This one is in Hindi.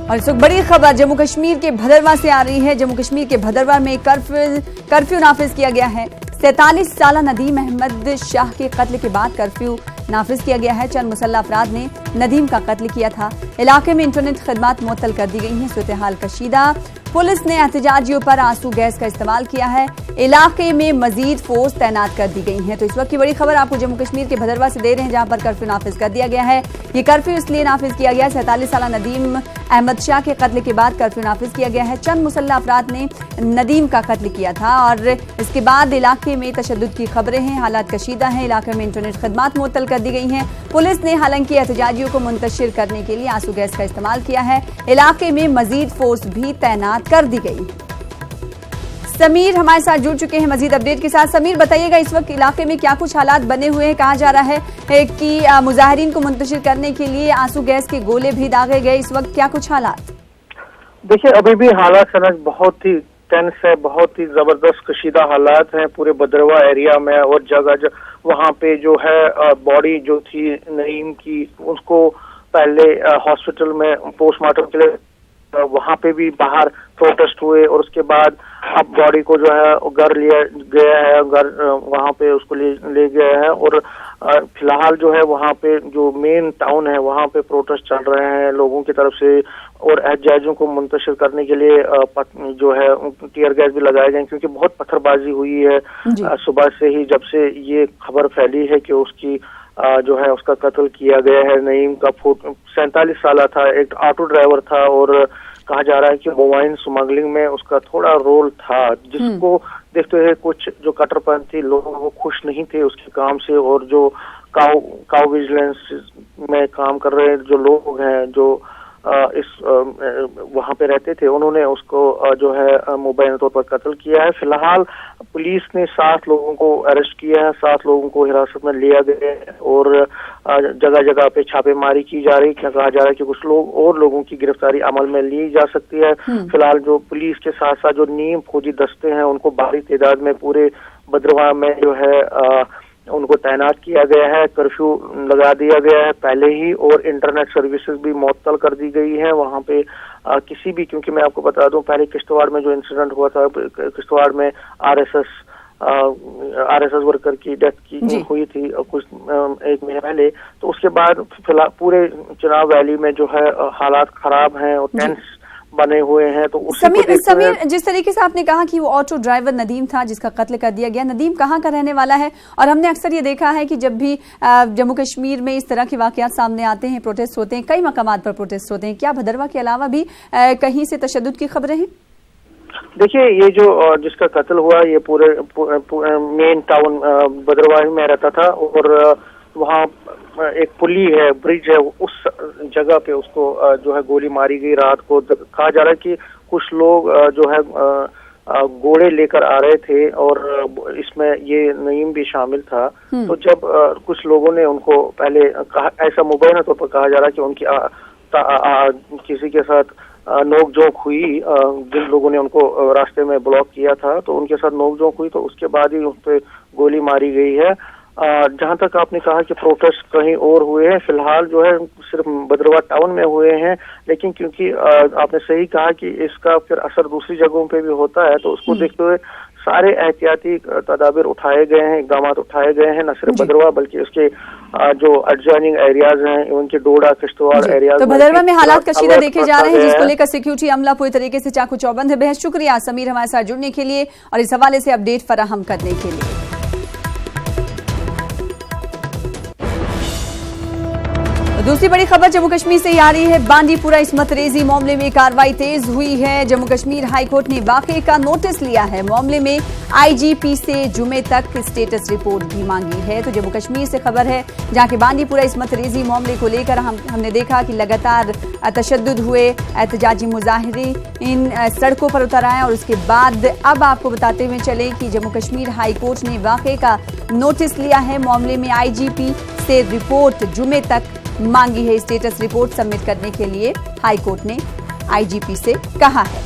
और इस वक्त बड़ी खबर जम्मू कश्मीर के भदरवा से आ रही है। जम्मू कश्मीर के भदरवा में कर्फ्यू नाफिज किया गया है। 43 साला नदीम अहमद शाह के कत्ल के बाद कर्फ्यू नाफिज किया गया है। चंद मुसल्लह अफराद ने नदीम का कत्ल किया था। इलाके में इंटरनेट खदमात मुअत्तल कर दी गई हैं। सूरत हाल कशीदा। पुलिस ने एहतजाजियों पर आंसू गैस का इस्तेमाल किया है। इलाके में मजीद फोर्स तैनात कर दी गई है। तो इस वक्त की बड़ी खबर आपको जम्मू कश्मीर के भदरवा से दे रहे हैं, जहां पर कर्फ्यू नाफिज कर दिया गया है। ये कर्फ्यू इसलिए नाफिज किया गया है, 47 साला नदीम अहमद शाह के कत्ल के बाद कर्फ्यू नाफिज किया गया है। चंद मुसल्लह अफराद ने नदीम का कत्ल किया था और इसके बाद इलाके में तशद्दुद की खबरें हैं। हालात कशीदा हैं। इलाके में इंटरनेट खदमात मुअत्तल कर दी गई हैं। पुलिस ने हालांकि एहतजाजियों को मुंतशिर करने के लिए आंसू गैस का इस्तेमाल किया है। इलाके में मजीद फोर्स भी तैनात कर दी गई। समीर हमारे साथ जुड़ चुके हैं मजीद अपडेट के साथ। समीर, बताइएगा इस वक्त इलाके में क्या कुछ हालात बने हुए हैं। कहा जा रहा है कि मुजाहिरीन को मुंतशिर करने के लिए आंसू गैस के गोले भी दागे गए। इस वक्त क्या कुछ हालात? देखिए, अभी भी हालात सनक बहुत ही टेंस है, बहुत ही जबरदस्त कशीदा हालात हैं पूरे भदरवा एरिया में। और जगह वहाँ पे जो है बॉडी जो थी नईम की, उसको पहले हॉस्पिटल में पोस्टमार्टम के लिए वहाँ पे भी बाहर प्रोटेस्ट हुए और उसके बाद अब बॉडी को जो है घर लिया गया है, घर वहाँ पे उसको ले गया है। और फिलहाल जो है वहाँ पे जो मेन टाउन है वहाँ पे प्रोटेस्ट चल रहे हैं लोगों की तरफ से। और एहतजाजियों को मुंतशिर करने के लिए जो है टीयर गैस भी लगाए गए, क्योंकि बहुत पत्थरबाजी हुई है सुबह से ही, जब से ये खबर फैली है कि उसकी जो है उसका कत्ल किया गया है। नईम का 47 साल था, एक ऑटो ड्राइवर था और कहा जा रहा है कि मोबाइल स्मगलिंग में उसका थोड़ा रोल था, जिसको देखते हुए कुछ जो कट्टरपंथी लोग वो खुश नहीं थे उसके काम से। और जो काउ विजिलेंस में काम कर रहे जो लोग हैं, जो इस वहाँ पे रहते थे, उन्होंने उसको जो है मुबैना तौर पर कत्ल किया है। फिलहाल पुलिस ने 7 लोगों को अरेस्ट किया है, 7 लोगों को हिरासत में लिया गया है और जगह जगह पे छापेमारी की जा रही है। कहा जा रहा है कि कुछ लोग और लोगों की गिरफ्तारी अमल में ली जा सकती है। फिलहाल जो पुलिस के साथ साथ जो नीम फौजी दस्ते हैं उनको भारी तादाद में पूरे भदरवा में जो है उनको तैनात किया गया है। कर्फ्यू लगा दिया गया है पहले ही और इंटरनेट सर्विसेज भी मुअत्तल कर दी गई है वहाँ पे। किसी भी, क्योंकि मैं आपको बता दूं पहले किश्तवाड़ में जो इंसिडेंट हुआ था, किश्तवाड़ में आरएसएस वर्कर की डेथ की हुई थी कुछ एक महीने पहले, तो उसके बाद फिलहाल पूरे चुनाव वैली में जो है हालात खराब हैं और टेंस बने हुए हैं। तो समीर, जिस तरीके से आपने कहा कि वो ऑटो ड्राइवर नदीम था जिसका कत्ल कर दिया गया, नदीम कहाँ का रहने वाला है? और हमने अक्सर ये देखा है कि जब भी जम्मू कश्मीर में इस तरह के वाकयात सामने आते हैं, प्रोटेस्ट होते हैं, कई मकामात पर प्रोटेस्ट होते हैं, क्या भदरवा के अलावा भी कहीं से तशद्दुद की खबरें हैं? देखिए, ये जो जिसका कत्ल हुआ ये पूरे मेन टाउन भदरवा में रहता था और वहाँ एक पुली है, ब्रिज है, उस जगह पे उसको जो है गोली मारी गई रात को। कहा जा रहा है कि कुछ लोग जो है घोड़े लेकर आ रहे थे और इसमें ये नईम भी शामिल था। तो जब कुछ लोगों ने उनको पहले कहा, ऐसा मुबैना तौर पर कहा जा रहा है कि उनकी किसी के साथ नोकझोंक हुई, जिन लोगों ने उनको रास्ते में ब्लॉक किया था तो उनके साथ नोकझोंक हुई, तो उसके बाद ही उन पर गोली मारी गई है। जहां तक आपने कहा कि प्रोटेस्ट कहीं और हुए हैं, फिलहाल जो है सिर्फ भदरवा टाउन में हुए हैं, लेकिन क्योंकि आपने सही कहा कि इसका फिर असर दूसरी जगहों पे भी होता है, तो उसको देखते हुए सारे एहतियाती तदाबीर उठाए गए हैं, इकदाम उठाए गए हैं, न सिर्फ भदरवा बल्कि उसके जो एडजॉइनिंग एरियाज हैं, उनके डोडा किश्तवाड़ एरियाज। तो भदरवा में हालात कशीदा देखे जा रहे हैं, जिसको लेकर सिक्योरिटी अमला पूरी तरीके से चाकू चौबंद है। बेहद शुक्रिया समीर हमारे साथ जुड़ने के लिए और इस हवाले से अपडेट फराहम करने के लिए। दूसरी बड़ी खबर जम्मू कश्मीर से ही आ रही है। बांदीपुरा इस्मत रेजी मामले में कार्रवाई तेज हुई है। जम्मू कश्मीर हाई कोर्ट ने वाकये का नोटिस लिया है। मामले में आईजीपी से जुमे तक स्टेटस रिपोर्ट भी मांगी है। तो जम्मू कश्मीर से खबर है, जहां के बांदीपुरा इस्मत रेजी मामले को लेकर हमने देखा कि लगातार तशद्दुद हुए, एहतजाजी मुजाहिरीन सड़कों पर उतर आए और उसके बाद अब आपको बताते हुए चले कि जम्मू कश्मीर हाई कोर्ट ने वाकये का नोटिस लिया है। मामले में आईजीपी से रिपोर्ट जुमे तक मांगी है। स्टेटस रिपोर्ट सबमिट करने के लिए हाई कोर्ट ने आईजीपी से कहा है।